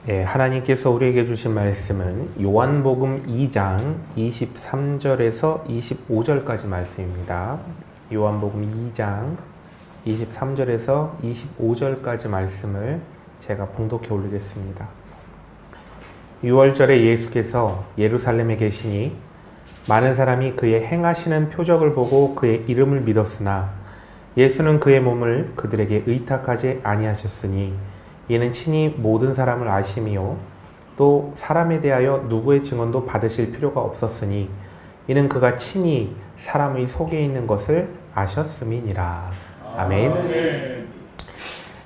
예, 하나님께서 우리에게 주신 말씀은 요한복음 2장 23절에서 25절까지 말씀입니다. 요한복음 2장 23절에서 25절까지 말씀을 제가 봉독해 올리겠습니다. 6월절에 예수께서 예루살렘에 계시니 많은 사람이 그의 행하시는 표적을 보고 그의 이름을 믿었으나 예수는 그의 몸을 그들에게 의탁하지 아니하셨으니 이는 친히 모든 사람을 아심이요 또 사람에 대하여 누구의 증언도 받으실 필요가 없었으니 이는 그가 친히 사람의 속에 있는 것을 아셨음이니라. 아멘.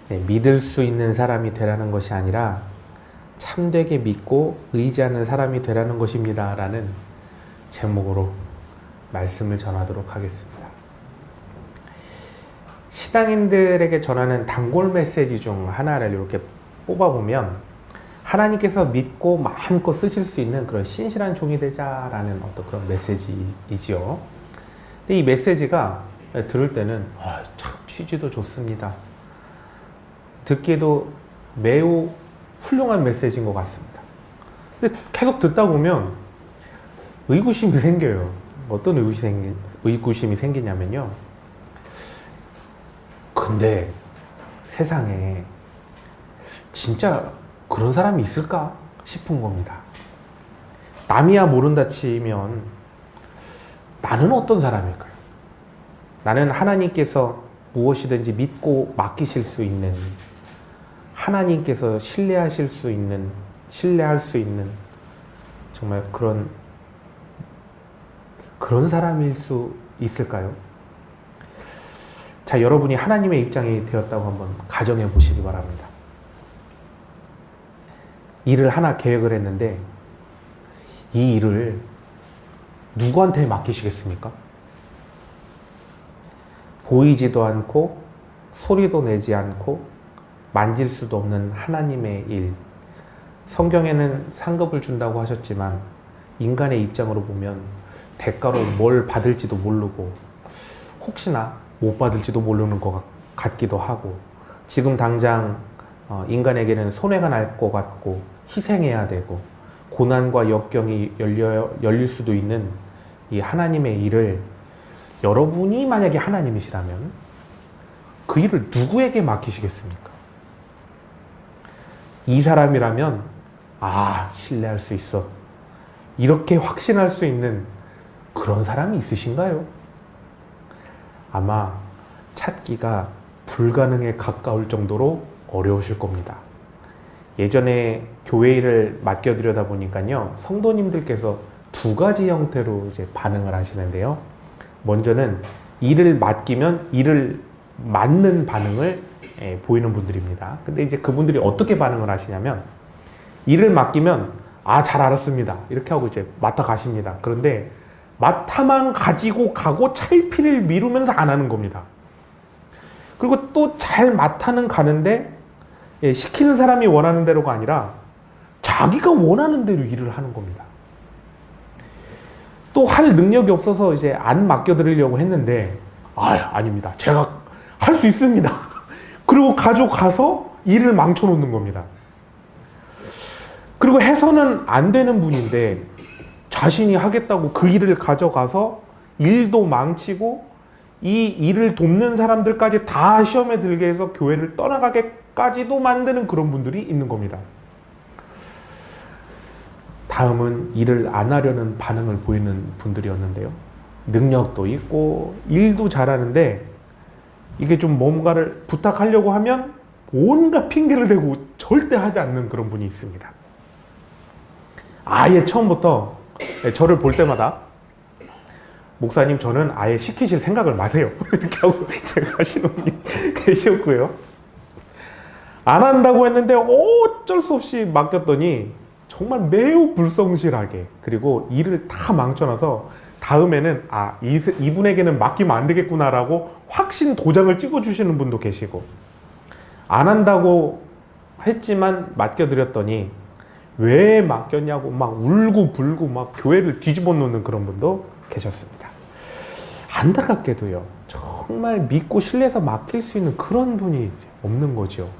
네, 믿을 수 있는 사람이 되라는 것이 아니라 참되게 믿고 의지하는 사람이 되라는 것입니다 라는 제목으로 말씀을 전하도록 하겠습니다. 신앙인들에게 전하는 단골 메시지 중 하나를 이렇게 뽑아보면 하나님께서 믿고 마음껏 쓰실 수 있는 그런 신실한 종이 되자라는 어떤 그런 메시지이지요. 근데 이 메시지가 들을 때는 참 취지도 좋습니다. 듣기에도 매우 훌륭한 메시지인 것 같습니다. 근데 계속 듣다 보면 의구심이 생겨요. 어떤 의구심이 생기냐면요. 근데 세상에 진짜 그런 사람이 있을까 싶은 겁니다. 남이야 모른다 치면 나는 어떤 사람일까요? 나는 하나님께서 무엇이든지 믿고 맡기실 수 있는, 하나님께서 신뢰할 수 있는 정말 그런 사람일 수 있을까요? 자, 여러분이 하나님의 입장이 되었다고 한번 가정해 보시기 바랍니다. 일을 하나 계획을 했는데 이 일을 누구한테 맡기시겠습니까? 보이지도 않고 소리도 내지 않고 만질 수도 없는 하나님의 일. 성경에는 상급을 준다고 하셨지만 인간의 입장으로 보면 대가로 뭘 받을지도 모르고 혹시나 못 받을지도 모르는 것 같기도 하고 지금 당장 인간에게는 손해가 날 것 같고 희생해야 되고 고난과 역경이 열릴 수도 있는 이 하나님의 일을 여러분이 만약에 하나님이시라면 그 일을 누구에게 맡기시겠습니까? 이 사람이라면 신뢰할 수 있어 이렇게 확신할 수 있는 그런 사람이 있으신가요? 아마 찾기가 불가능에 가까울 정도로 어려우실 겁니다. 예전에 교회 일을 맡겨드려다 보니까요, 성도님들께서 두 가지 형태로 이제 반응을 하시는데요. 먼저는 일을 맡기면 일을 맡는 반응을 보이는 분들입니다. 근데 이제 그분들이 어떻게 반응을 하시냐면, 일을 맡기면, 잘 알았습니다. 이렇게 하고 이제 맡아 가십니다. 그런데 맡아만 가지고 가고 찰피를 미루면서 안 하는 겁니다. 그리고 또 잘 맡아는 가는데 시키는 사람이 원하는 대로가 아니라 자기가 원하는 대로 일을 하는 겁니다. 또 할 능력이 없어서 이제 안 맡겨드리려고 했는데 아닙니다. 제가 할 수 있습니다. 그리고 가져가서 일을 망쳐놓는 겁니다. 그리고 해서는 안 되는 분인데 자신이 하겠다고 그 일을 가져가서 일도 망치고 이 일을 돕는 사람들까지 다 시험에 들게 해서 교회를 떠나가게까지도 만드는 그런 분들이 있는 겁니다. 다음은 일을 안 하려는 반응을 보이는 분들이었는데요. 능력도 있고 일도 잘하는데 이게 좀 뭔가를 부탁하려고 하면 온갖 핑계를 대고 절대 하지 않는 그런 분이 있습니다. 아예 처음부터 저를 볼 때마다 목사님 저는 아예 시키실 생각을 마세요 이렇게 하고 제가 하시는 분이 계셨고요. 안 한다고 했는데 어쩔 수 없이 맡겼더니 정말 매우 불성실하게 그리고 일을 다 망쳐놔서 다음에는 이분에게는 맡기면 안 되겠구나라고 확신 도장을 찍어주시는 분도 계시고 안 한다고 했지만 맡겨드렸더니 왜 맡겼냐고 막 울고 불고 막 교회를 뒤집어 놓는 그런 분도 계셨습니다. 안타깝게도요, 정말 믿고 신뢰해서 맡길 수 있는 그런 분이 없는 거죠.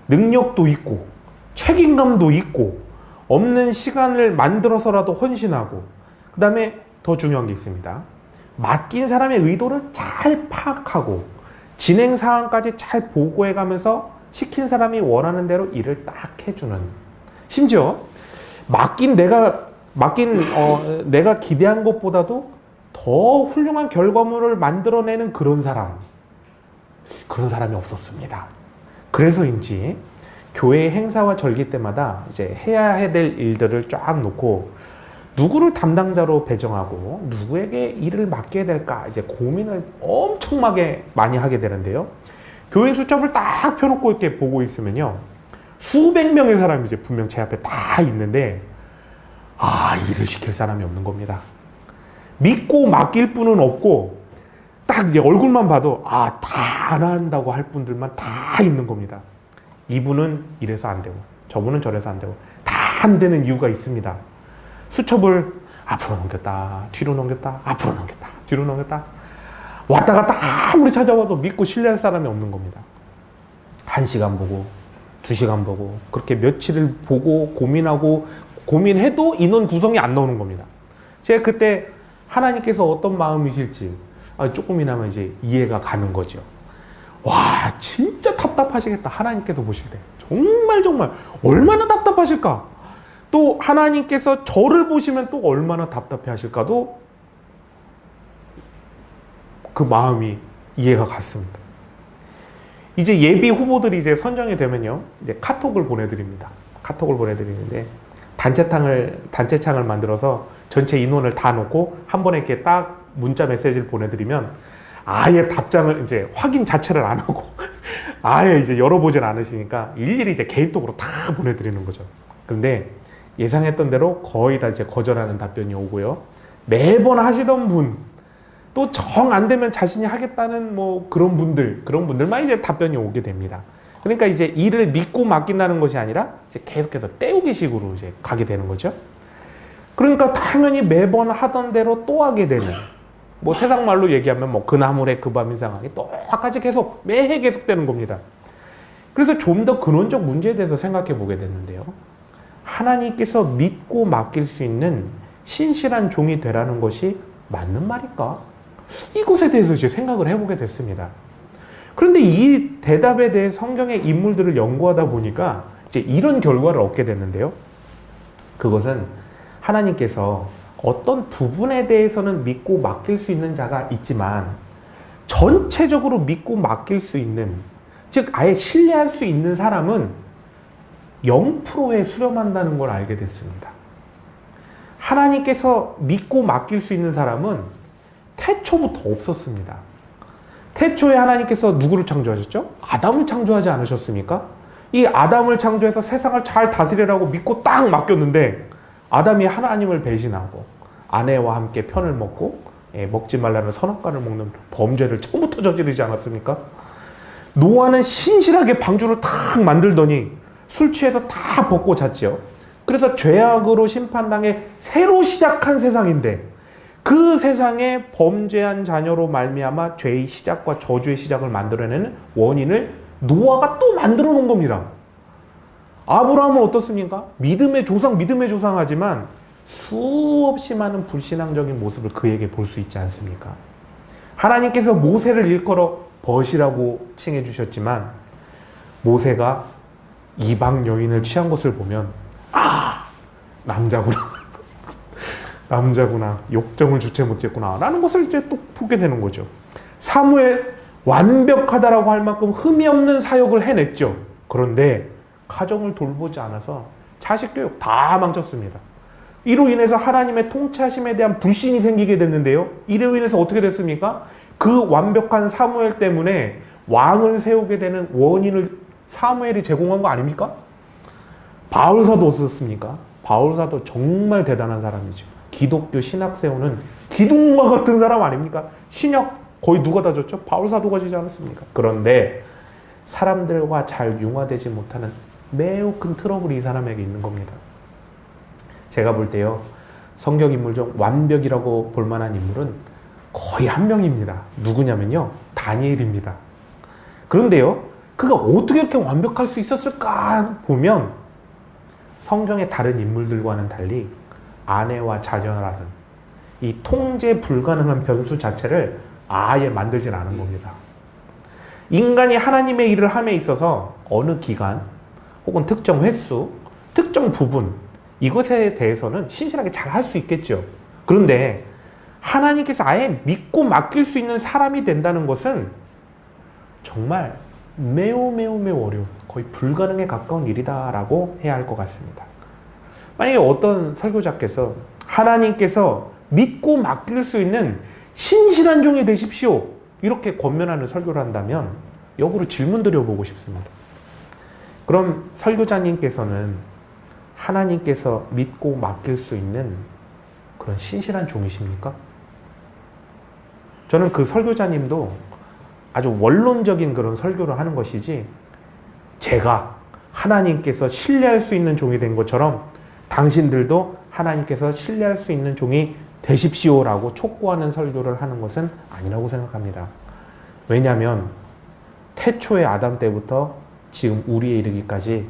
능력도 있고 책임감도 있고 없는 시간을 만들어서라도 헌신하고, 그 다음에 더 중요한 게 있습니다. 맡긴 사람의 의도를 잘 파악하고 진행 상황까지 잘 보고해가면서 시킨 사람이 원하는 대로 일을 딱 해주는, 심지어 내가 기대한 것보다도 더 훌륭한 결과물을 만들어내는 그런 사람이 없었습니다. 그래서인지 교회 행사와 절기 때마다 이제 해야 될 일들을 쫙 놓고 누구를 담당자로 배정하고 누구에게 일을 맡겨야 될까 이제 고민을 엄청나게 많이 하게 되는데요. 교회 수첩을 딱 펴놓고 이렇게 보고 있으면요, 수백 명의 사람이 이제 분명 제 앞에 다 있는데 일을 시킬 사람이 없는 겁니다. 믿고 맡길 분은 없고 딱 이제 얼굴만 봐도 다 안 한다고 할 분들만 다 있는 겁니다. 이분은 이래서 안 되고 저분은 저래서 안 되고 다 안 되는 이유가 있습니다. 수첩을 앞으로 넘겼다 뒤로 넘겼다 앞으로 넘겼다 뒤로 넘겼다 왔다 갔다 아무리 찾아와도 믿고 신뢰할 사람이 없는 겁니다. 1시간 보고 2시간 보고 그렇게 며칠을 보고 고민하고 고민해도 인원 구성이 안 나오는 겁니다. 제가 그때 하나님께서 어떤 마음이실지 조금이나마 이제 이해가 가는 거죠. 와, 진짜 답답하시겠다. 하나님께서 보실 때 정말 얼마나 답답하실까. 또 하나님께서 저를 보시면 또 얼마나 답답해 하실까도 그 마음이 이해가 갔습니다. 이제 예비 후보들이 이제 선정이 되면요, 이제 카톡을 보내드립니다. 카톡을 보내드리는데 단체창을 만들어서 전체 인원을 다 놓고 한 번에 이렇게 딱 문자 메시지를 보내드리면 아예 답장을 이제 확인 자체를 안 하고 아예 이제 열어보질 않으시니까 일일이 이제 개인톡으로 다 보내드리는 거죠. 그런데 예상했던 대로 거의 다 이제 거절하는 답변이 오고요. 매번 하시던 분, 또 정 안 되면 자신이 하겠다는 뭐 그런 분들만 이제 답변이 오게 됩니다. 그러니까 이제 일을 믿고 맡긴다는 것이 아니라 이제 계속해서 때우기식으로 이제 가게 되는 거죠. 그러니까 당연히 매번 하던 대로 또 하게 되는, 뭐 세상 말로 얘기하면 뭐 그 나물에 그 밤 이상하게 똑같이 계속 매해 계속되는 겁니다. 그래서 좀 더 근원적 문제에 대해서 생각해 보게 됐는데요. 하나님께서 믿고 맡길 수 있는 신실한 종이 되라는 것이 맞는 말일까? 이것에 대해서 이제 생각을 해보게 됐습니다. 그런데 이 대답에 대해 성경의 인물들을 연구하다 보니까 이제 이런 결과를 얻게 됐는데요. 그것은 하나님께서 어떤 부분에 대해서는 믿고 맡길 수 있는 자가 있지만 전체적으로 믿고 맡길 수 있는, 즉 아예 신뢰할 수 있는 사람은 0%에 수렴한다는 걸 알게 됐습니다. 하나님께서 믿고 맡길 수 있는 사람은 태초부터 없었습니다. 태초에 하나님께서 누구를 창조하셨죠? 아담을 창조하지 않으셨습니까? 이 아담을 창조해서 세상을 잘 다스리라고 믿고 딱 맡겼는데 아담이 하나님을 배신하고 아내와 함께 편을 먹고 먹지 말라는 선악과를 먹는 범죄를 처음부터 저지르지 않았습니까? 노아는 신실하게 방주를 탁 만들더니 술 취해서 다 벗고 잤죠. 그래서 죄악으로 심판당해 새로 시작한 세상인데 그 세상에 범죄한 자녀로 말미암아 죄의 시작과 저주의 시작을 만들어내는 원인을 노아가 또 만들어 놓은 겁니다. 아브라함은 어떻습니까? 믿음의 조상하지만 수없이 많은 불신앙적인 모습을 그에게 볼 수 있지 않습니까? 하나님께서 모세를 일컬어 벗이라고 칭해 주셨지만 모세가 이방 여인을 취한 것을 보면 남자구나 욕정을 주체 못했구나 라는 것을 이제 또 보게 되는 거죠. 사무엘 완벽하다라고 할 만큼 흠이 없는 사역을 해냈죠. 그런데 가정을 돌보지 않아서 자식 교육 다 망쳤습니다. 이로 인해서 하나님의 통치하심에 대한 불신이 생기게 됐는데요. 이로 인해서 어떻게 됐습니까? 그 완벽한 사무엘 때문에 왕을 세우게 되는 원인을 사무엘이 제공한 거 아닙니까? 바울사도 어떻습니까? 바울사도 정말 대단한 사람이죠. 기독교 신학 세우는 기둥과 같은 사람 아닙니까? 신약 거의 누가 다 줬죠? 바울사도가 지지 않았습니까? 그런데 사람들과 잘 융화되지 못하는 매우 큰 트러블이 이 사람에게 있는 겁니다. 제가 볼 때요, 성경 인물 중 완벽이라고 볼 만한 인물은 거의 한 명입니다. 누구냐면요, 다니엘입니다. 그런데요, 그가 어떻게 이렇게 완벽할 수 있었을까 보면 성경의 다른 인물들과는 달리 아내와 자녀라는 이 통제 불가능한 변수 자체를 아예 만들진 않은 겁니다. 인간이 하나님의 일을 함에 있어서 어느 기간 혹은 특정 횟수, 특정 부분 이것에 대해서는 신실하게 잘 할 수 있겠죠. 그런데 하나님께서 아예 믿고 맡길 수 있는 사람이 된다는 것은 정말 매우 어려운, 거의 불가능에 가까운 일이다라고 해야 할 것 같습니다. 만약에 어떤 설교자께서 하나님께서 믿고 맡길 수 있는 신실한 종이 되십시오 이렇게 권면하는 설교를 한다면 역으로 질문 드려보고 싶습니다. 그럼 설교자님께서는 하나님께서 믿고 맡길 수 있는 그런 신실한 종이십니까? 저는 그 설교자님도 아주 원론적인 그런 설교를 하는 것이지 제가 하나님께서 신뢰할 수 있는 종이 된 것처럼 당신들도 하나님께서 신뢰할 수 있는 종이 되십시오라고 촉구하는 설교를 하는 것은 아니라고 생각합니다. 왜냐하면 태초의 아담 때부터 지금 우리에 이르기까지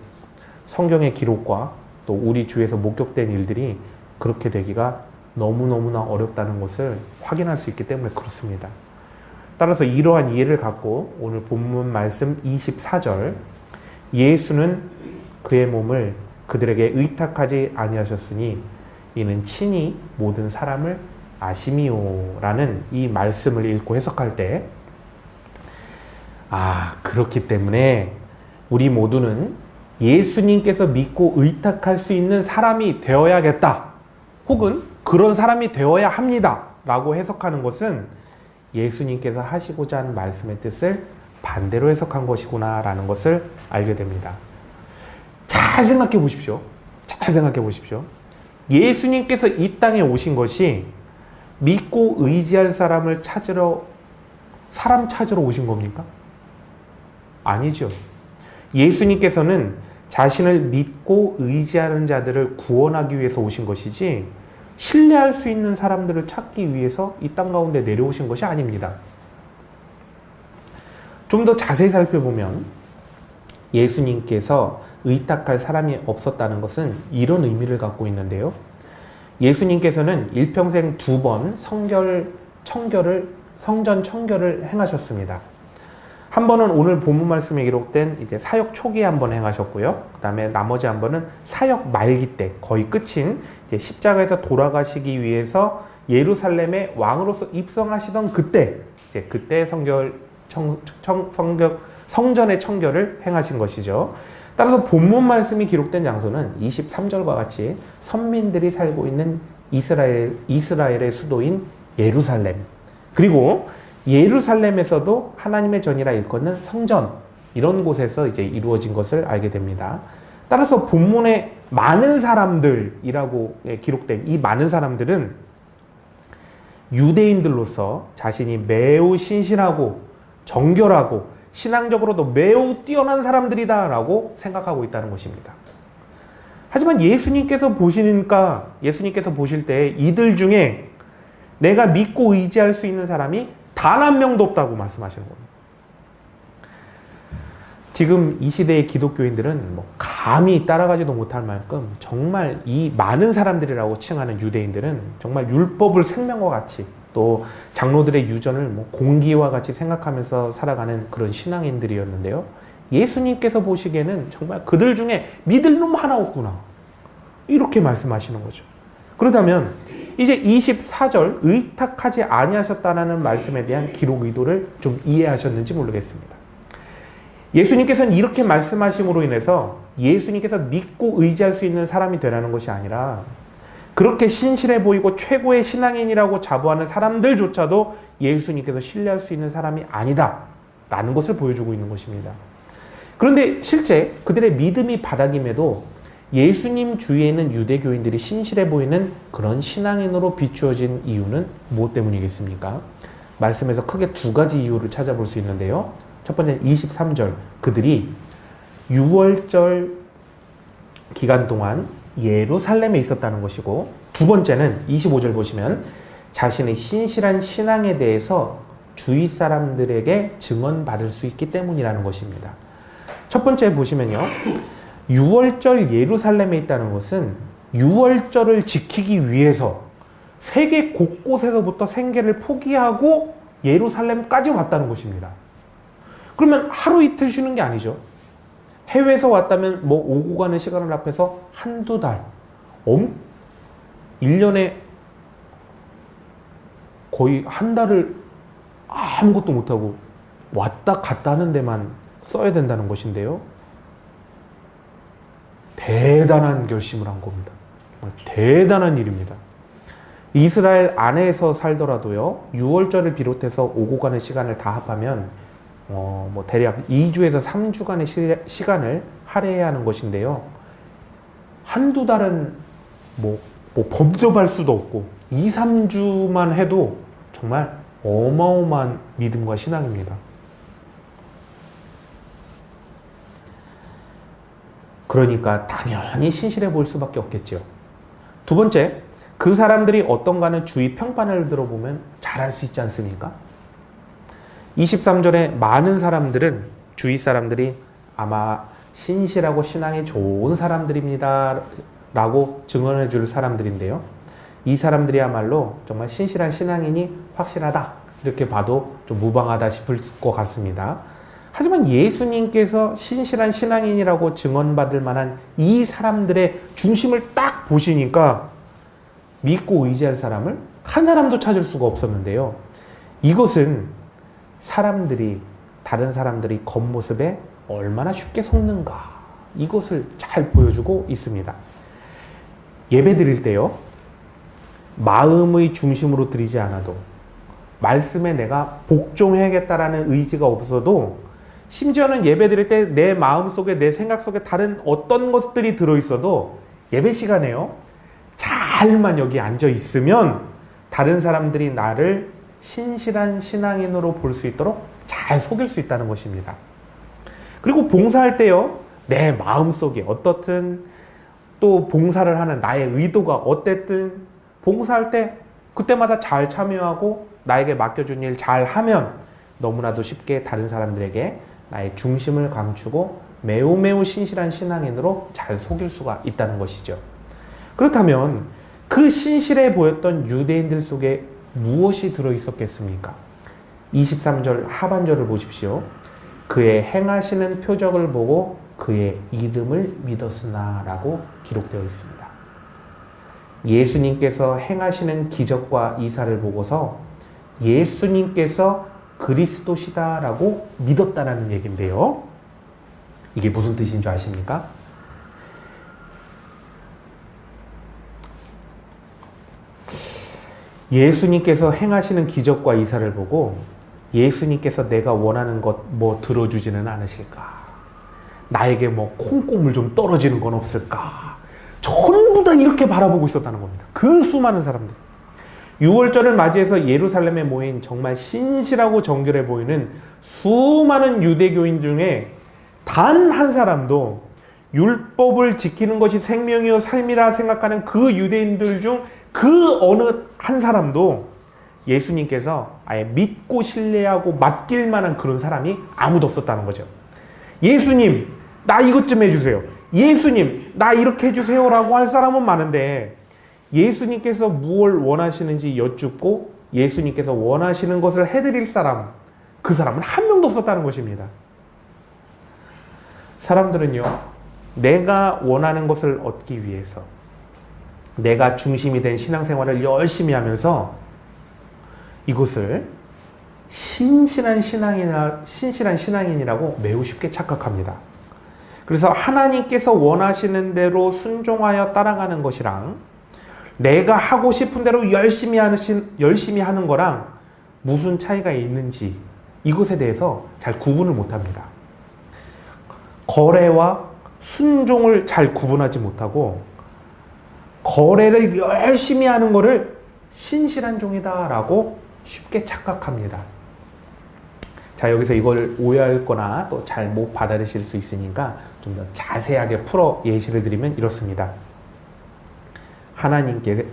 성경의 기록과 또 우리 주위에서 목격된 일들이 그렇게 되기가 너무너무나 어렵다는 것을 확인할 수 있기 때문에 그렇습니다. 따라서 이러한 이해를 갖고 오늘 본문 말씀 24절 예수는 그의 몸을 그들에게 의탁하지 아니하셨으니 이는 친히 모든 사람을 아심이요 라는 이 말씀을 읽고 해석할 때 그렇기 때문에 우리 모두는 예수님께서 믿고 의탁할 수 있는 사람이 되어야겠다 혹은 그런 사람이 되어야 합니다 라고 해석하는 것은 예수님께서 하시고자 하는 말씀의 뜻을 반대로 해석한 것이구나 라는 것을 알게 됩니다. 잘 생각해 보십시오. 잘 생각해 보십시오. 예수님께서 이 땅에 오신 것이 믿고 의지할 사람을 사람 찾으러 오신 겁니까? 아니죠. 예수님께서는 자신을 믿고 의지하는 자들을 구원하기 위해서 오신 것이지 신뢰할 수 있는 사람들을 찾기 위해서 이 땅 가운데 내려오신 것이 아닙니다. 좀 더 자세히 살펴보면 예수님께서 의탁할 사람이 없었다는 것은 이런 의미를 갖고 있는데요. 예수님께서는 일평생 2번 성전 청결을 행하셨습니다. 한 번은 오늘 본문 말씀에 기록된 이제 사역 초기에 한 번 행하셨고요. 그 다음에 나머지 한 번은 사역 말기 때 거의 끝인 이제 십자가에서 돌아가시기 위해서 예루살렘의 왕으로서 입성하시던 그때 성전의 청결을 행하신 것이죠. 따라서 본문 말씀이 기록된 장소는 23절과 같이 선민들이 살고 있는 이스라엘의 수도인 예루살렘, 그리고 예루살렘에서도 하나님의 전이라 일컫는 성전, 이런 곳에서 이제 이루어진 것을 알게 됩니다. 따라서 본문에 많은 사람들이라고 기록된 이 많은 사람들은 유대인들로서 자신이 매우 신실하고 정결하고 신앙적으로도 매우 뛰어난 사람들이다라고 생각하고 있다는 것입니다. 하지만 예수님께서 보실 때 이들 중에 내가 믿고 의지할 수 있는 사람이 단 한 명도 없다고 말씀하시는 겁니다. 지금 이 시대의 기독교인들은 감히 따라가지도 못할 만큼 정말 이 많은 사람들이라고 칭하는 유대인들은 정말 율법을 생명과 같이 또 장로들의 유전을 공기와 같이 생각하면서 살아가는 그런 신앙인들이었는데요. 예수님께서 보시기에는 정말 그들 중에 믿을 놈 하나 없구나, 이렇게 말씀하시는 거죠. 그렇다면 이제 24절 의탁하지 아니하셨다라는 말씀에 대한 기록 의도를 좀 이해하셨는지 모르겠습니다. 예수님께서는 이렇게 말씀하심으로 인해서 예수님께서 믿고 의지할 수 있는 사람이 되라는 것이 아니라 그렇게 신실해 보이고 최고의 신앙인이라고 자부하는 사람들조차도 예수님께서 신뢰할 수 있는 사람이 아니다 라는 것을 보여주고 있는 것입니다. 그런데 실제 그들의 믿음이 바닥임에도 예수님 주위에 있는 유대교인들이 신실해 보이는 그런 신앙인으로 비추어진 이유는 무엇 때문이겠습니까? 말씀에서 크게 2가지 이유를 찾아볼 수 있는데요. 첫 번째는 23절, 그들이 6월절 기간 동안 예루살렘에 있었다는 것이고, 두 번째는 25절 보시면 자신의 신실한 신앙에 대해서 주위 사람들에게 증언받을 수 있기 때문이라는 것입니다. 첫 번째 보시면요, 유월절 예루살렘에 있다는 것은 유월절을 지키기 위해서 세계 곳곳에서부터 생계를 포기하고 예루살렘까지 왔다는 것입니다. 그러면 하루 이틀 쉬는 게 아니죠. 해외에서 왔다면 뭐 오고 가는 시간을 합해서 한두 달, 1년에 거의 한 달을 아무것도 못하고 왔다 갔다 하는 데만 써야 된다는 것인데요. 대단한 결심을 한 겁니다. 정말 대단한 일입니다. 이스라엘 안에서 살더라도요, 6월절을 비롯해서 오고 가는 시간을 다 합하면 대략 2주에서 3주간의 시간을 할애해야 하는 것인데요. 한두 달은 범접할 수도 없고 2, 3주만 해도 정말 어마어마한 믿음과 신앙입니다. 그러니까 당연히 신실해 보일 수밖에 없겠죠. 두 번째, 그 사람들이 어떤가는 주위 평판을 들어보면 잘 알 수 있지 않습니까? 23절에 많은 사람들은, 주위 사람들이 아마 신실하고 신앙이 좋은 사람들입니다 라고 증언해 줄 사람들인데요. 이 사람들이야말로 정말 신실한 신앙인이 확실하다, 이렇게 봐도 좀 무방하다 싶을 것 같습니다. 하지만 예수님께서 신실한 신앙인이라고 증언받을 만한 이 사람들의 중심을 딱 보시니까 믿고 의지할 사람을 한 사람도 찾을 수가 없었는데요. 이것은 다른 사람들이 겉모습에 얼마나 쉽게 속는가, 이것을 잘 보여주고 있습니다. 예배 드릴 때요, 마음의 중심으로 드리지 않아도, 말씀에 내가 복종해야겠다라는 의지가 없어도, 심지어는 예배 드릴 때 내 마음속에, 내 생각 속에 다른 어떤 것들이 들어있어도 예배 시간에요, 잘만 여기 앉아 있으면 다른 사람들이 나를 신실한 신앙인으로 볼 수 있도록 잘 속일 수 있다는 것입니다. 그리고 봉사할 때요, 내 마음속에 어떻든, 또 봉사를 하는 나의 의도가 어땠든, 봉사할 때 그때마다 잘 참여하고 나에게 맡겨준 일 잘 하면 너무나도 쉽게 다른 사람들에게 나의 중심을 감추고 매우 매우 신실한 신앙인으로 잘 속일 수가 있다는 것이죠. 그렇다면 그 신실해 보였던 유대인들 속에 무엇이 들어있었겠습니까? 23절 하반절을 보십시오. 그의 행하시는 표적을 보고 그의 이름을 믿었으나 라고 기록되어 있습니다. 예수님께서 행하시는 기적과 이사를 보고서 예수님께서 그리스도시다 라고 믿었다라는 얘기인데요. 이게 무슨 뜻인 줄 아십니까? 예수님께서 행하시는 기적과 이사를 보고 예수님께서 내가 원하는 것 들어주지는 않으실까? 나에게 콩고물 좀 떨어지는 건 없을까? 전부 다 이렇게 바라보고 있었다는 겁니다. 그 수많은 사람들. 6월절을 맞이해서 예루살렘에 모인 정말 신실하고 정결해 보이는 수많은 유대교인 중에 단 한 사람도 율법을 지키는 것이 생명이요 삶이라 생각하는 그 유대인들 중 그 어느 한 사람도 예수님께서 아예 믿고 신뢰하고 맡길 만한 그런 사람이 아무도 없었다는 거죠. 예수님, 나 이것 좀 해주세요. 예수님, 나 이렇게 해주세요 라고 할 사람은 많은데, 예수님께서 무엇을 원하시는지 여쭙고 예수님께서 원하시는 것을 해드릴 사람, 그 사람은 한 명도 없었다는 것입니다. 사람들은요, 내가 원하는 것을 얻기 위해서 내가 중심이 된 신앙생활을 열심히 하면서 이것을 신실한 신앙인이라고 매우 쉽게 착각합니다. 그래서 하나님께서 원하시는 대로 순종하여 따라가는 것이랑 내가 하고 싶은 대로 열심히 하는 거랑 무슨 차이가 있는지 이것에 대해서 잘 구분을 못합니다. 거래와 순종을 잘 구분하지 못하고 거래를 열심히 하는 거를 신실한 종이다라고 쉽게 착각합니다. 자, 여기서 이걸 오해할 거나 또 잘 못 받아들이실 수 있으니까 좀 더 자세하게 풀어 예시를 드리면 이렇습니다. 하나님께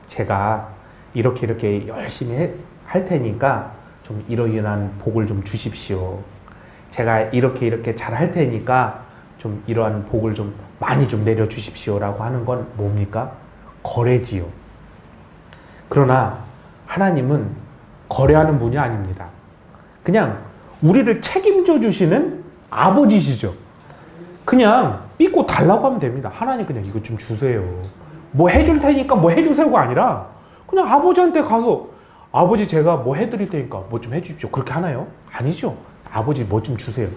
제가 이렇게 열심히 할 테니까 좀 이러이러한 복을 좀 주십시오. 제가 이렇게 잘 할 테니까 좀 이러한 복을 좀 많이 좀 내려주십시오라고 하는 건 뭡니까? 거래지요. 그러나 하나님은 거래하는 분이 아닙니다. 그냥 우리를 책임져 주시는 아버지시죠. 그냥 믿고 달라고 하면 됩니다. 하나님 그냥 이거 좀 주세요. 뭐 해줄 테니까 뭐 해주세요가 아니라 그냥 아버지한테 가서 아버지 제가 뭐 해드릴 테니까 뭐 좀 해주십시오. 그렇게 하나요? 아니죠. 아버지 뭐 좀 주세요.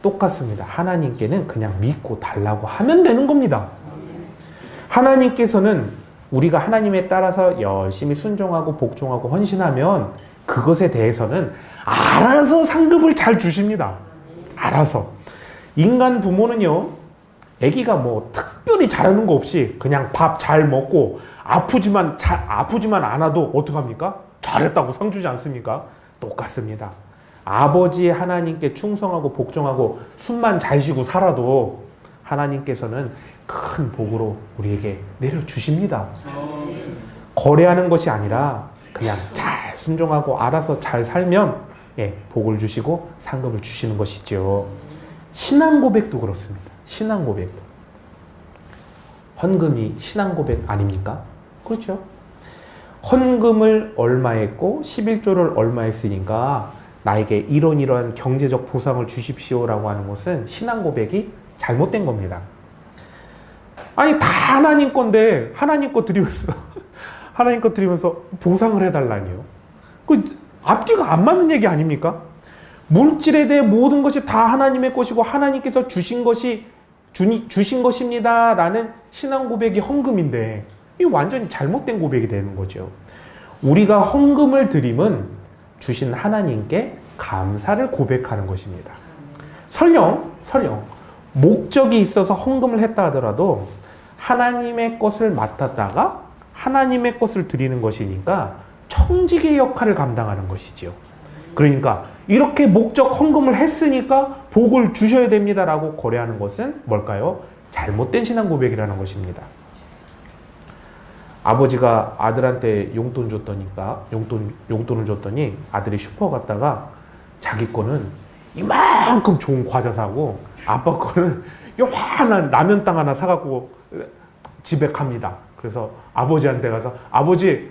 똑같습니다. 하나님께는 그냥 믿고 달라고 하면 되는 겁니다. 하나님께서는 우리가 하나님에 따라서 열심히 순종하고 복종하고 헌신하면 그것에 대해서는 알아서 상급을 잘 주십니다. 알아서. 인간 부모는요, 아기가 뭐 특별히 잘하는 거 없이 그냥 밥 잘 먹고 아프지만 않아도 어떡합니까? 잘했다고 상 주지 않습니까? 똑같습니다. 아버지 하나님께 충성하고 복종하고 숨만 잘 쉬고 살아도 하나님께서는 큰 복으로 우리에게 내려주십니다. 거래하는 것이 아니라 그냥 잘 순종하고 알아서 잘 살면 복을 주시고 상급을 주시는 것이죠. 신앙 고백도 그렇습니다. 신앙 고백도. 헌금이 신앙 고백 아닙니까? 그렇죠. 헌금을 얼마 했고 11조를 얼마 했으니까 나에게 이러한 경제적 보상을 주십시오라고 하는 것은 신앙 고백이 잘못된 겁니다. 아니 다 하나님 건데 하나님 거 드리면서 보상을 해달라니요. 그 앞뒤가 안 맞는 얘기 아닙니까? 물질에 대해 모든 것이 다 하나님의 것이고 하나님께서 주신 것입니다 라는 신앙 고백이 헌금인데 이 완전히 잘못된 고백이 되는 거죠. 우리가 헌금을 드림은 주신 하나님께 감사를 고백하는 것입니다. 설령 목적이 있어서 헌금을 했다 하더라도 하나님의 것을 맡았다가 하나님의 것을 드리는 것이니까 청지기의 역할을 감당하는 것이지요. 그러니까 이렇게 목적 헌금을 했으니까 복을 주셔야 됩니다라고 거래하는 것은 뭘까요? 잘못된 신앙 고백이라는 것입니다. 아버지가 아들한테 용돈을 줬더니 아들이 슈퍼 갔다가 자기 거는 이만큼 좋은 과자 사고 아빠 거는 요만한 라면 땅 하나 사갖고 집에 갑니다. 그래서 아버지한테 가서 아버지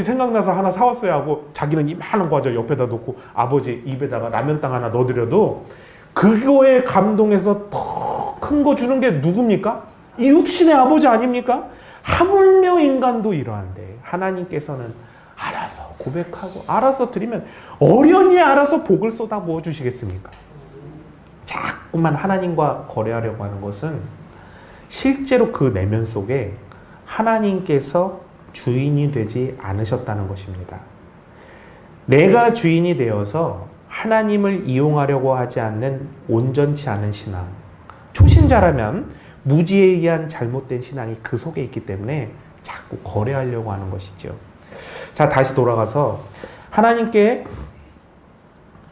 생각나서 하나 사왔어요 하고 자기는 이만한 과자 옆에다 놓고 아버지 입에다가 라면 땅 하나 넣어드려도 그거에 감동해서 더 큰 거 주는 게 누굽니까? 이 육신의 아버지 아닙니까? 하물며 인간도 이러한데 하나님께서는 알아서 고백하고 알아서 드리면 어련히 알아서 복을 쏟아부어 주시겠습니까? 자꾸만 하나님과 거래하려고 하는 것은 실제로 그 내면 속에 하나님께서 주인이 되지 않으셨다는 것입니다. 내가 주인이 되어서 하나님을 이용하려고 하지 않는 온전치 않은 신앙. 초신자라면 무지에 의한 잘못된 신앙이 그 속에 있기 때문에 자꾸 거래하려고 하는 것이죠. 자, 다시 돌아가서 하나님께서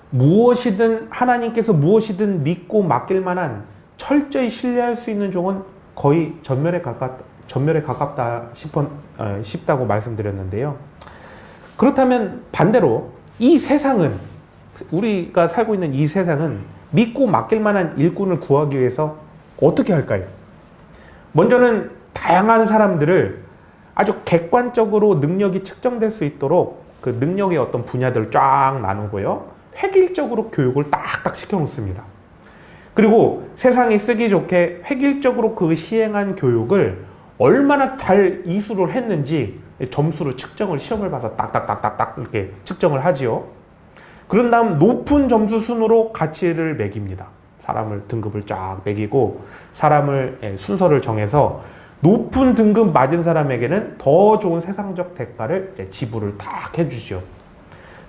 무엇이든 믿고 맡길 만한 철저히 신뢰할 수 있는 종은 거의 전멸에 가깝다 싶다고 말씀드렸는데요. 그렇다면 반대로 이 세상은 우리가 살고 있는 이 세상은 믿고 맡길 만한 일꾼을 구하기 위해서 어떻게 할까요? 먼저는 다양한 사람들을 아주 객관적으로 능력이 측정될 수 있도록 그 능력의 어떤 분야들을 쫙 나누고요. 획일적으로 교육을 딱딱 시켜 놓습니다. 그리고 세상이 쓰기 좋게 획일적으로 그 시행한 교육을 얼마나 잘 이수를 했는지 점수로 시험을 봐서 딱딱딱딱딱 이렇게 측정을 하지요. 그런 다음 높은 점수 순으로 가치를 매깁니다. 사람을 등급을 쫙 매기고 사람을 순서를 정해서 높은 등급 맞은 사람에게는 더 좋은 세상적 대가를 지불을 딱 해주죠.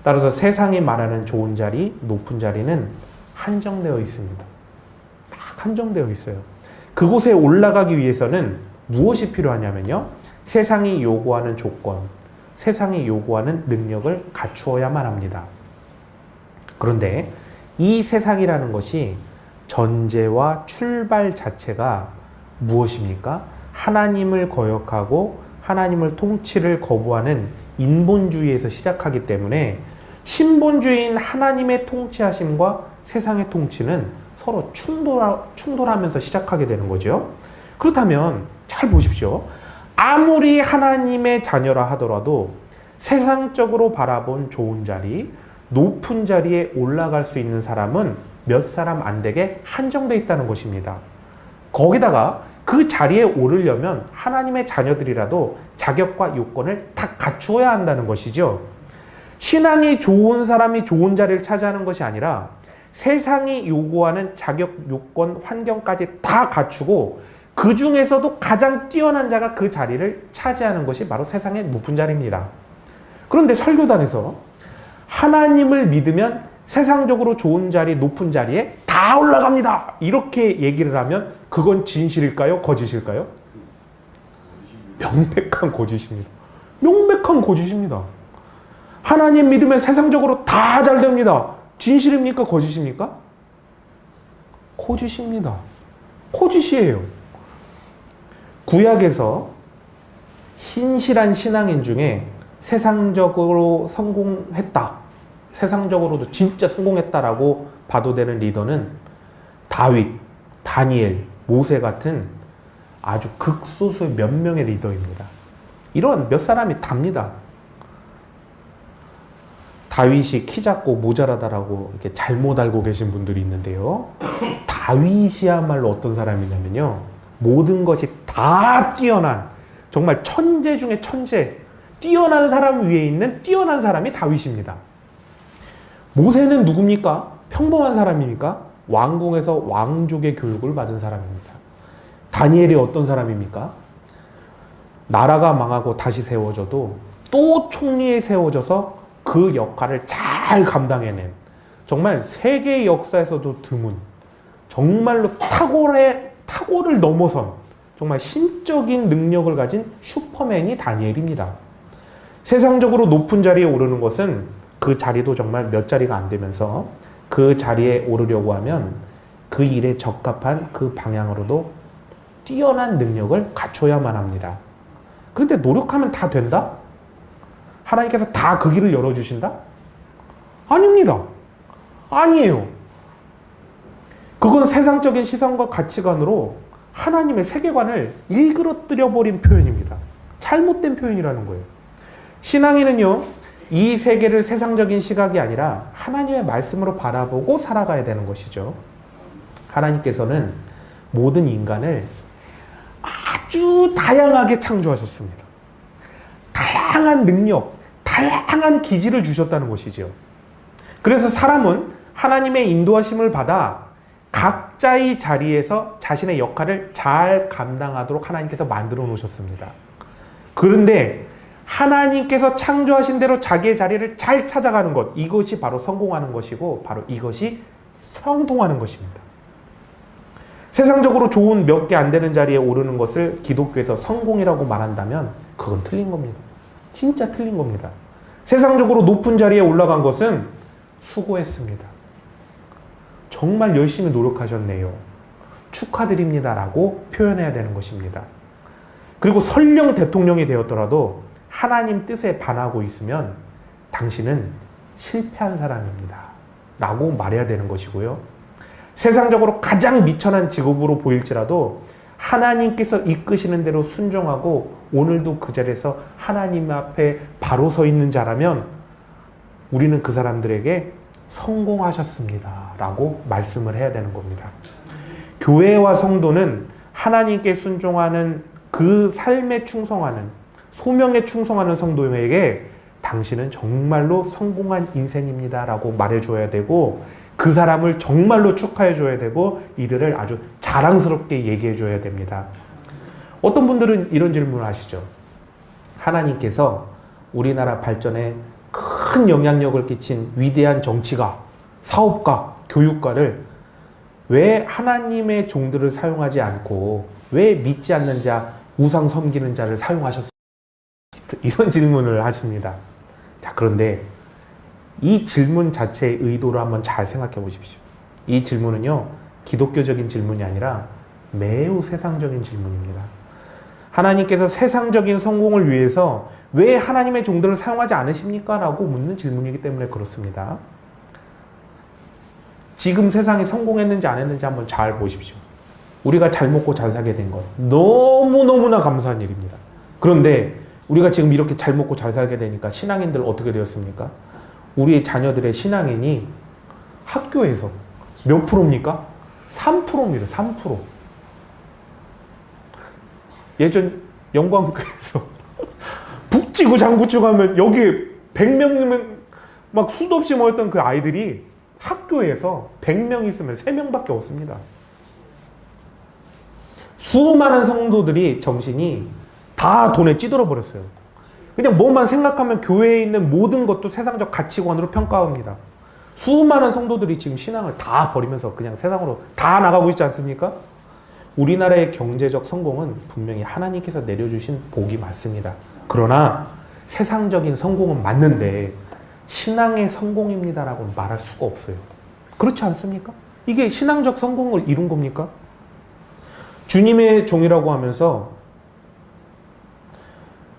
따라서 세상이 말하는 좋은 자리, 높은 자리는 한정되어 있습니다. 딱 한정되어 있어요. 그곳에 올라가기 위해서는 무엇이 필요하냐면요. 세상이 요구하는 조건, 세상이 요구하는 능력을 갖추어야만 합니다. 그런데 이 세상이라는 것이 전제와 출발 자체가 무엇입니까? 하나님을 거역하고 하나님을 통치를 거부하는 인본주의에서 시작하기 때문에 신본주의인 하나님의 통치하심과 세상의 통치는 서로 충돌하면서 시작하게 되는 거죠. 그렇다면 잘 보십시오. 아무리 하나님의 자녀라 하더라도 세상적으로 바라본 좋은 자리, 높은 자리에 올라갈 수 있는 사람은 몇 사람 안 되게 한정되어 있다는 것입니다. 거기다가 그 자리에 오르려면 하나님의 자녀들이라도 자격과 요건을 다 갖추어야 한다는 것이죠. 신앙이 좋은 사람이 좋은 자리를 차지하는 것이 아니라 세상이 요구하는 자격, 요건, 환경까지 다 갖추고 그 중에서도 가장 뛰어난 자가 그 자리를 차지하는 것이 바로 세상의 높은 자리입니다. 그런데 설교단에서 하나님을 믿으면 세상적으로 좋은 자리, 높은 자리에 다 올라갑니다, 이렇게 얘기를 하면 그건 진실일까요? 거짓일까요? 명백한 거짓입니다. 명백한 거짓입니다. 하나님 믿으면 세상적으로 다 잘 됩니다. 진실입니까? 거짓입니까? 거짓입니다. 거짓이에요. 구약에서 신실한 신앙인 중에 세상적으로 성공했다, 세상적으로도 진짜 성공했다라고 봐도 되는 리더는 다윗, 다니엘, 모세 같은 아주 극소수의 몇 명의 리더입니다. 이런 몇 사람이 답니다. 다윗이 키 작고 모자라다라고 이렇게 잘못 알고 계신 분들이 있는데요. 다윗이야말로 어떤 사람이냐면요, 모든 것이 다 뛰어난, 정말 천재 중에 천재, 뛰어난 사람 위에 있는 뛰어난 사람이 다윗입니다. 모세는 누굽니까? 평범한 사람입니까? 왕궁에서 왕족의 교육을 받은 사람입니다. 다니엘이 어떤 사람입니까? 나라가 망하고 다시 세워져도 또 총리에 세워져서 그 역할을 잘 감당해낸, 정말 세계 역사에서도 드문, 정말로 탁월을 넘어선 정말 신적인 능력을 가진 슈퍼맨이 다니엘입니다. 세상적으로 높은 자리에 오르는 것은 그 자리도 정말 몇 자리가 안 되면서 그 자리에 오르려고 하면 그 일에 적합한 그 방향으로도 뛰어난 능력을 갖춰야만 합니다. 그런데 노력하면 다 된다? 하나님께서 다 그 길을 열어주신다? 아닙니다. 아니에요. 그건 세상적인 시선과 가치관으로 하나님의 세계관을 일그러뜨려 버린 표현입니다. 잘못된 표현이라는 거예요. 신앙인은요, 이 세계를 세상적인 시각이 아니라 하나님의 말씀으로 바라보고 살아가야 되는 것이죠. 하나님께서는 모든 인간을 아주 다양하게 창조하셨습니다. 다양한 능력, 다양한 기질을 주셨다는 것이죠. 그래서 사람은 하나님의 인도하심을 받아 각자의 자리에서 자신의 역할을 잘 감당하도록 하나님께서 만들어 놓으셨습니다. 그런데 하나님께서 창조하신 대로 자기의 자리를 잘 찾아가는 것, 이것이 바로 성공하는 것이고 바로 이것이 성통하는 것입니다. 세상적으로 좋은 몇 개 안 되는 자리에 오르는 것을 기독교에서 성공이라고 말한다면 그건 틀린 겁니다. 진짜 틀린 겁니다. 세상적으로 높은 자리에 올라간 것은 수고했습니다. 정말 열심히 노력하셨네요. 축하드립니다라고 표현해야 되는 것입니다. 그리고 설령 대통령이 되었더라도 하나님 뜻에 반하고 있으면 당신은 실패한 사람입니다 라고 말해야 되는 것이고요. 세상적으로 가장 미천한 직업으로 보일지라도 하나님께서 이끄시는 대로 순종하고 오늘도 그 자리에서 하나님 앞에 바로 서 있는 자라면 우리는 그 사람들에게 성공하셨습니다 라고 말씀을 해야 되는 겁니다. 교회와 성도는 하나님께 순종하는 그 삶에 충성하는, 소명에 충성하는 성도에게 당신은 정말로 성공한 인생입니다 라고 말해줘야 되고, 그 사람을 정말로 축하해줘야 되고 이들을 아주 자랑스럽게 얘기해줘야 됩니다. 어떤 분들은 이런 질문을 하시죠. 하나님께서 우리나라 발전에 큰 영향력을 끼친 위대한 정치가, 사업가, 교육가를 왜 하나님의 종들을 사용하지 않고 왜 믿지 않는 자, 우상 섬기는 자를 사용하셨습니까? 이런 질문을 하십니다. 자, 그런데 이 질문 자체의 의도를 한번 잘 생각해 보십시오. 이 질문은요, 기독교적인 질문이 아니라 매우 세상적인 질문입니다. 하나님께서 세상적인 성공을 위해서 왜 하나님의 종들을 사용하지 않으십니까? 라고 묻는 질문이기 때문에 그렇습니다. 지금 세상에 성공했는지 안 했는지 한번 잘 보십시오. 우리가 잘 먹고 잘 살게 된 것 너무너무나 감사한 일입니다. 그런데 우리가 지금 이렇게 잘 먹고 잘 살게 되니까 신앙인들 어떻게 되었습니까? 우리의 자녀들의 신앙인이 학교에서 몇 프로입니까? 3%입니다. 3%. 예전 영광교회에서 북지구 장구치 가면 여기 100명이면 막 수도 없이 모였던 그 아이들이 학교에서 100명 있으면 3명밖에 없습니다. 수많은 성도들이 정신이 다 돈에 찌들어 버렸어요. 그냥 뭐만 생각하면 교회에 있는 모든 것도 세상적 가치관으로 평가합니다. 수많은 성도들이 지금 신앙을 다 버리면서 그냥 세상으로 다 나가고 있지 않습니까? 우리나라의 경제적 성공은 분명히 하나님께서 내려주신 복이 맞습니다. 그러나 세상적인 성공은 맞는데 신앙의 성공입니다라고 말할 수가 없어요. 그렇지 않습니까? 이게 신앙적 성공을 이룬 겁니까? 주님의 종이라고 하면서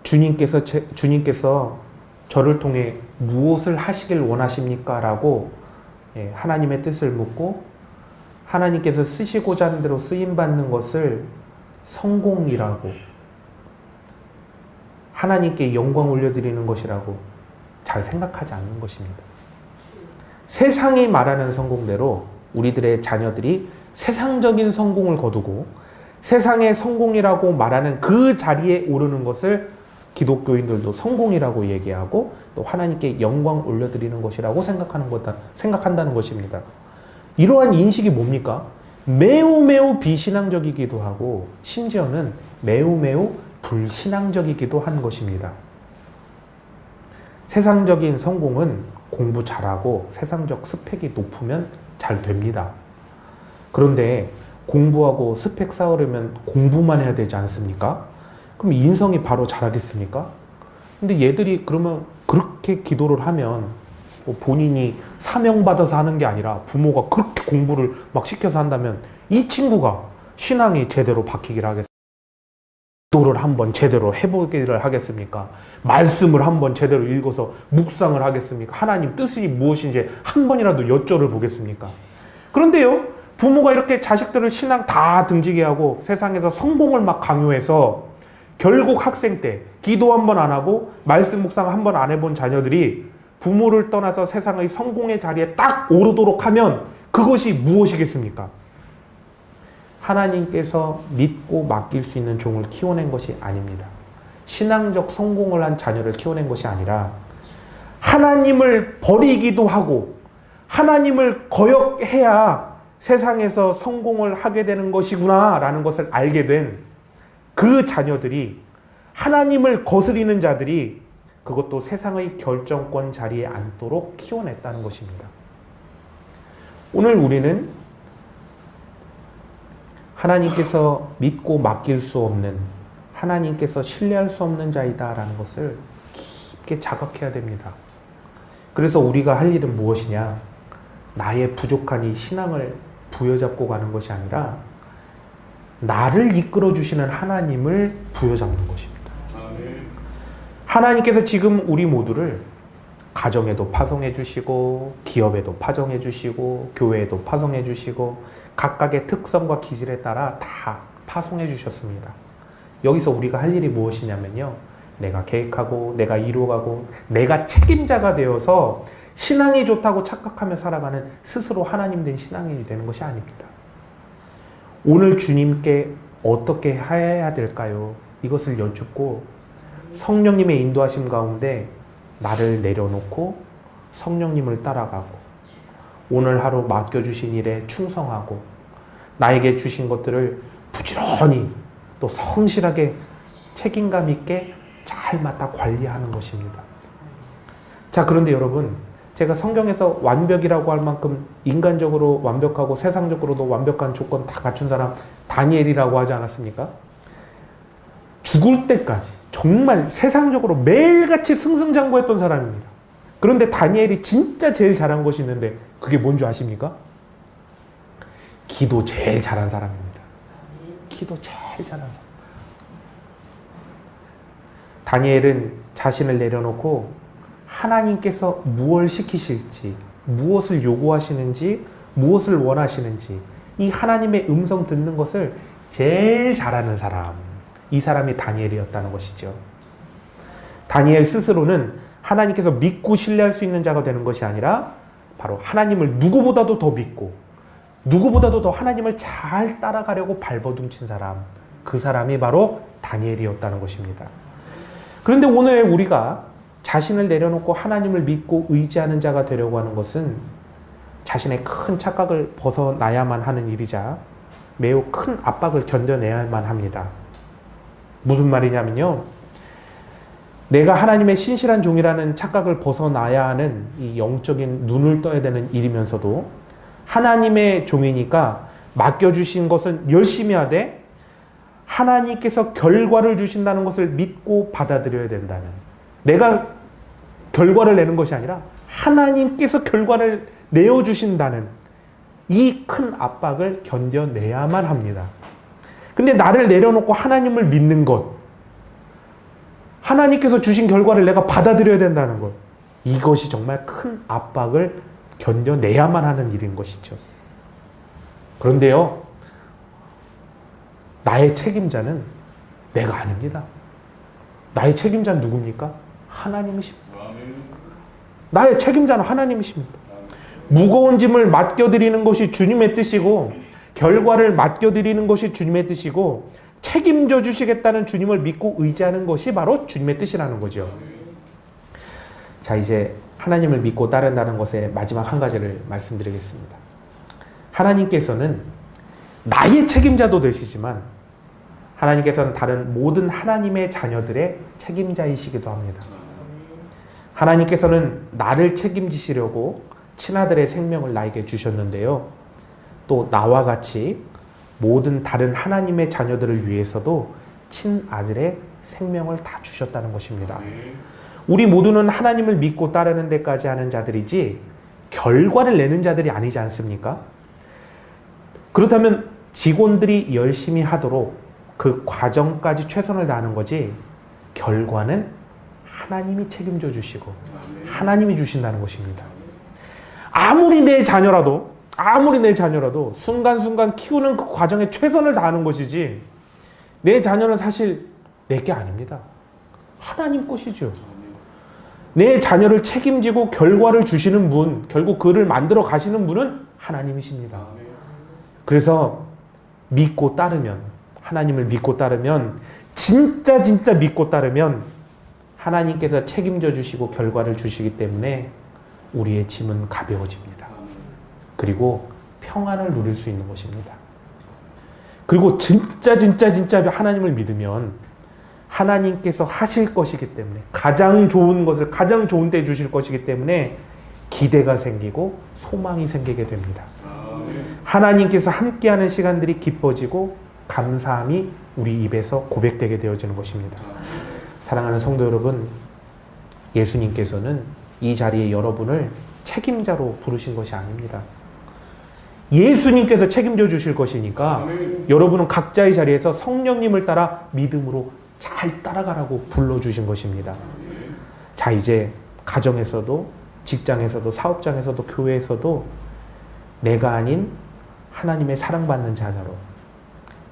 주님께서 저를 통해 무엇을 하시길 원하십니까? 라고 하나님의 뜻을 묻고 하나님께서 쓰시고자 하는 대로 쓰임받는 것을 성공이라고 하나님께 영광 올려드리는 것이라고 잘 생각하지 않는 것입니다. 세상이 말하는 성공대로 우리들의 자녀들이 세상적인 성공을 거두고 세상의 성공이라고 말하는 그 자리에 오르는 것을 기독교인들도 성공이라고 얘기하고 또 하나님께 영광 올려드리는 것이라고 생각한다는 것입니다. 이러한 인식이 뭡니까? 매우 비신앙적이기도 하고 심지어는 매우 불신앙적이기도 한 것입니다. 세상적인 성공은 공부 잘하고 세상적 스펙이 높으면 잘 됩니다. 그런데 공부하고 스펙 쌓으려면 공부만 해야 되지 않습니까? 그럼 인성이 바로 자라겠습니까? 근데 얘들이 그러면 그렇게 기도를 하면 본인이 사명받아서 하는 게 아니라 부모가 그렇게 공부를 막 시켜서 한다면 이 친구가 신앙이 제대로 박히기를 하겠습니까? 기도를 한번 제대로 해보기를 하겠습니까? 말씀을 한번 제대로 읽어서 묵상을 하겠습니까? 하나님 뜻이 무엇인지 한 번이라도 여쭤를 보겠습니까? 그런데요, 부모가 이렇게 자식들을 신앙 다 등지게 하고 세상에서 성공을 막 강요해서 결국 학생 때 기도 한 번 안 하고 말씀 묵상 한 번 안 해본 자녀들이 부모를 떠나서 세상의 성공의 자리에 딱 오르도록 하면 그것이 무엇이겠습니까? 하나님께서 믿고 맡길 수 있는 종을 키워낸 것이 아닙니다. 신앙적 성공을 한 자녀를 키워낸 것이 아니라 하나님을 버리기도 하고 하나님을 거역해야 세상에서 성공을 하게 되는 것이구나 라는 것을 알게 된 그 자녀들이 하나님을 거스리는 자들이 그것도 세상의 결정권 자리에 앉도록 키워냈다는 것입니다. 오늘 우리는 하나님께서 믿고 맡길 수 없는, 하나님께서 신뢰할 수 없는 자이다 라는 것을 깊게 자각해야 됩니다. 그래서 우리가 할 일은 무엇이냐? 나의 부족한 이 신앙을 부여잡고 가는 것이 아니라 나를 이끌어 주시는 하나님을 부여잡는 것입니다. 하나님께서 지금 우리 모두를 가정에도 파송해 주시고 기업에도 파송해 주시고 교회에도 파송해 주시고 각각의 특성과 기질에 따라 다 파송해 주셨습니다. 여기서 우리가 할 일이 무엇이냐면요, 내가 계획하고 내가 이루어가고 내가 책임자가 되어서 신앙이 좋다고 착각하며 살아가는 스스로 하나님 된 신앙인이 되는 것이 아닙니다. 오늘 주님께 어떻게 해야 될까요? 이것을 여쭙고 성령님의 인도하심 가운데 나를 내려놓고 성령님을 따라가고 오늘 하루 맡겨주신 일에 충성하고 나에게 주신 것들을 부지런히 또 성실하게 책임감 있게 잘 맡아 관리하는 것입니다. 자, 그런데 여러분, 제가 성경에서 완벽이라고 할 만큼 인간적으로 완벽하고 세상적으로도 완벽한 조건 다 갖춘 사람 다니엘이라고 하지 않았습니까? 죽을 때까지 정말 세상적으로 매일같이 승승장구했던 사람입니다. 그런데 다니엘이 진짜 제일 잘한 것이 있는데 그게 뭔지 아십니까? 기도 제일 잘한 사람입니다. 기도 제일 잘한 사람. 다니엘은 자신을 내려놓고 하나님께서 무엇을 시키실지, 무엇을 요구하시는지 무엇을 원하시는지 이 하나님의 음성 듣는 것을 제일 잘하는 사람, 이 사람이 다니엘이었다는 것이죠. 다니엘 스스로는 하나님께서 믿고 신뢰할 수 있는 자가 되는 것이 아니라 바로 하나님을 누구보다도 더 믿고 누구보다도 더 하나님을 잘 따라가려고 발버둥친 사람, 그 사람이 바로 다니엘이었다는 것입니다. 그런데 오늘 우리가 자신을 내려놓고 하나님을 믿고 의지하는 자가 되려고 하는 것은 자신의 큰 착각을 벗어나야만 하는 일이자 매우 큰 압박을 견뎌내야만 합니다. 무슨 말이냐면요, 내가 하나님의 신실한 종이라는 착각을 벗어나야 하는 이 영적인 눈을 떠야 되는 일이면서도 하나님의 종이니까 맡겨주신 것은 열심히 하되 하나님께서 결과를 주신다는 것을 믿고 받아들여야 된다는, 내가 결과를 내는 것이 아니라 하나님께서 결과를 내어주신다는 이 큰 압박을 견뎌내야만 합니다. 근데 나를 내려놓고 하나님을 믿는 것, 하나님께서 주신 결과를 내가 받아들여야 된다는 것, 이것이 정말 큰 압박을 견뎌내야만 하는 일인 것이죠. 그런데요, 나의 책임자는 내가 아닙니다. 나의 책임자는 누굽니까? 하나님이십니다. 나의 책임자는 하나님이십니다. 무거운 짐을 맡겨드리는 것이 주님의 뜻이고 결과를 맡겨드리는 것이 주님의 뜻이고 책임져 주시겠다는 주님을 믿고 의지하는 것이 바로 주님의 뜻이라는 거죠. 자, 이제 하나님을 믿고 따른다는 것의 마지막 한 가지를 말씀드리겠습니다. 하나님께서는 나의 책임자도 되시지만 하나님께서는 다른 모든 하나님의 자녀들의 책임자이시기도 합니다. 하나님께서는 나를 책임지시려고 친아들의 생명을 나에게 주셨는데요, 또 나와 같이 모든 다른 하나님의 자녀들을 위해서도 친아들의 생명을 다 주셨다는 것입니다. 우리 모두는 하나님을 믿고 따르는 데까지 하는 자들이지 결과를 내는 자들이 아니지 않습니까? 그렇다면 직원들이 열심히 하도록 그 과정까지 최선을 다하는 거지, 결과는 하나님이 책임져 주시고 하나님이 주신다는 것입니다. 아무리 내 자녀라도 순간순간 키우는 그 과정에 최선을 다하는 것이지, 내 자녀는 사실 내 게 아닙니다. 하나님 것이죠. 내 자녀를 책임지고 결과를 주시는 분, 결국 그를 만들어 가시는 분은 하나님이십니다. 그래서 믿고 따르면, 하나님을 믿고 따르면, 진짜 믿고 따르면 하나님께서 책임져 주시고 결과를 주시기 때문에 우리의 짐은 가벼워집니다. 그리고 평안을 누릴 수 있는 것입니다. 그리고 진짜 하나님을 믿으면 하나님께서 하실 것이기 때문에, 가장 좋은 것을 가장 좋은 때 주실 것이기 때문에 기대가 생기고 소망이 생기게 됩니다. 하나님께서 함께하는 시간들이 기뻐지고 감사함이 우리 입에서 고백되게 되어지는 것입니다. 사랑하는 성도 여러분, 예수님께서는 이 자리에 여러분을 책임자로 부르신 것이 아닙니다. 예수님께서 책임져 주실 것이니까 여러분은 각자의 자리에서 성령님을 따라 믿음으로 잘 따라가라고 불러주신 것입니다. 자, 이제 가정에서도 직장에서도 사업장에서도 교회에서도 내가 아닌 하나님의 사랑받는 자녀로,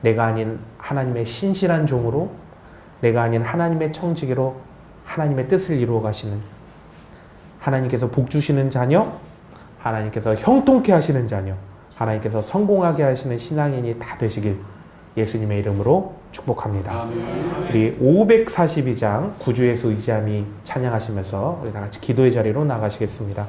내가 아닌 하나님의 신실한 종으로, 내가 아닌 하나님의 청지기로 하나님의 뜻을 이루어 가시는, 하나님께서 복 주시는 자녀, 하나님께서 형통케 하시는 자녀, 하나님께서 성공하게 하시는 신앙인이 다 되시길 예수님의 이름으로 축복합니다. 우리 542장 구주예수 의지함이 찬양하시면서 우리 다 같이 기도의 자리로 나가시겠습니다.